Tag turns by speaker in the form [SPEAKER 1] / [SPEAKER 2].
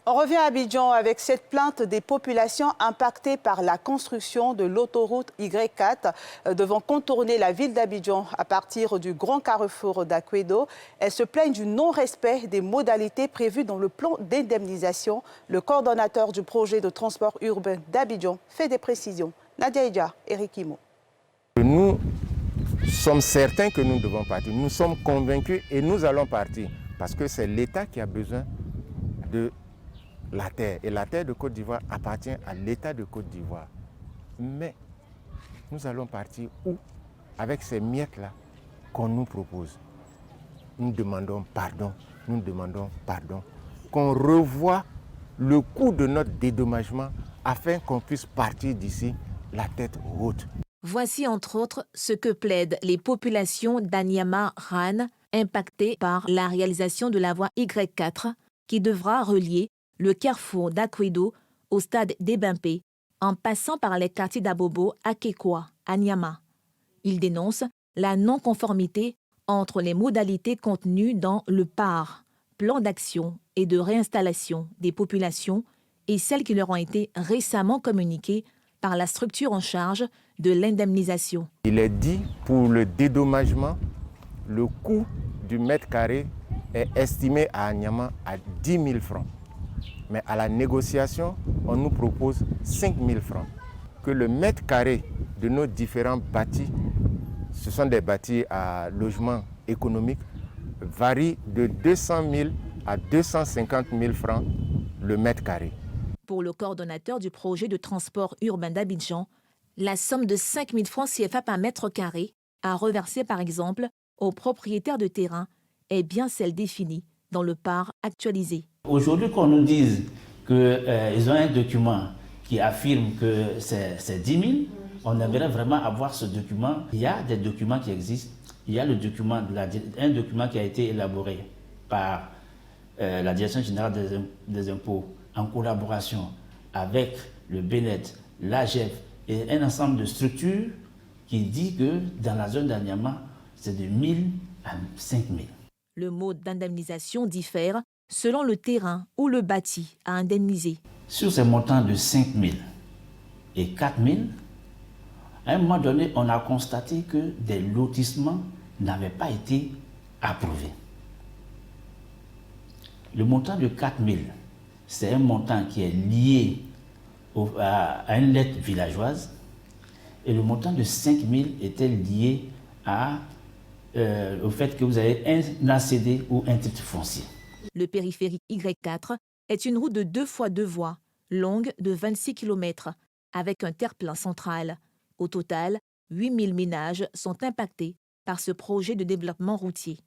[SPEAKER 1] On revient à Abidjan avec cette plainte des populations impactées par la construction de l'autoroute Y4 devant contourner la ville d'Abidjan à partir du grand carrefour d'Akwedo. Elles se plaignent du non-respect des modalités prévues dans le plan d'indemnisation. Le coordonnateur du projet de transport urbain d'Abidjan fait des précisions. Nadia Idja, Eric Imo.
[SPEAKER 2] Nous sommes certains que nous devons partir. Nous sommes convaincus et nous allons partir parce que c'est l'État qui a besoin de la terre. Et la terre de Côte d'Ivoire appartient à l'État de Côte d'Ivoire. Mais nous allons partir où? Avec ces miettes-là qu'on nous propose. Nous demandons pardon. Nous demandons pardon. Qu'on revoie le coût de notre dédommagement afin qu'on puisse partir d'ici la tête haute.
[SPEAKER 3] Voici entre autres ce que plaident les populations d'Anyama-Ran impactées par la réalisation de la voie Y4 qui devra relier le carrefour d'Akwedo au stade d'Ebimpé en passant par les quartiers d'Abobo, Akekwa, Anyama. Ils dénoncent la non-conformité entre les modalités contenues dans le PAR, plan d'action et de réinstallation des populations, et celles qui leur ont été récemment communiquées par la structure en charge de l'indemnisation.
[SPEAKER 2] Il est dit pour le dédommagement, le coût du mètre carré est estimé à Anyama à 10 000 francs. Mais à la négociation, on nous propose 5 000 francs. Que le mètre carré de nos différents bâtis, ce sont des bâtis à logement économique, varie de 200 000 à 250 000 francs le mètre carré.
[SPEAKER 3] Pour le coordonnateur du projet de transport urbain d'Abidjan, la somme de 5 000 francs CFA par mètre carré à reverser par exemple aux propriétaires de terrain est bien celle définie dans le PAR actualisé.
[SPEAKER 4] Aujourd'hui, qu'on nous dise qu'ils ont un document qui affirme que c'est 10 000, on aimerait vraiment avoir ce document. Il y a des documents qui existent. Il y a un document qui a été élaboré par la Direction générale des impôts en collaboration avec le BNET, l'AGEF et un ensemble de structures qui dit que dans la zone d'Anyama, c'est de 1 000 à 5 000.
[SPEAKER 3] Le mode d'indemnisation diffère selon le terrain ou le bâti à indemniser.
[SPEAKER 4] Sur ces montants de 5 000 et 4 000, à un moment donné, on a constaté que des lotissements n'avaient pas été approuvés. Le montant de 4 000, c'est un montant qui est lié à une lettre villageoise et le montant de 5 000 était lié au fait que vous avez un ACD ou un titre foncier.
[SPEAKER 3] Le périphérique Y4 est une route de 2 fois 2 voies, longue de 26 km, avec un terre-plein central. Au total, 8 000 ménages sont impactés par ce projet de développement routier.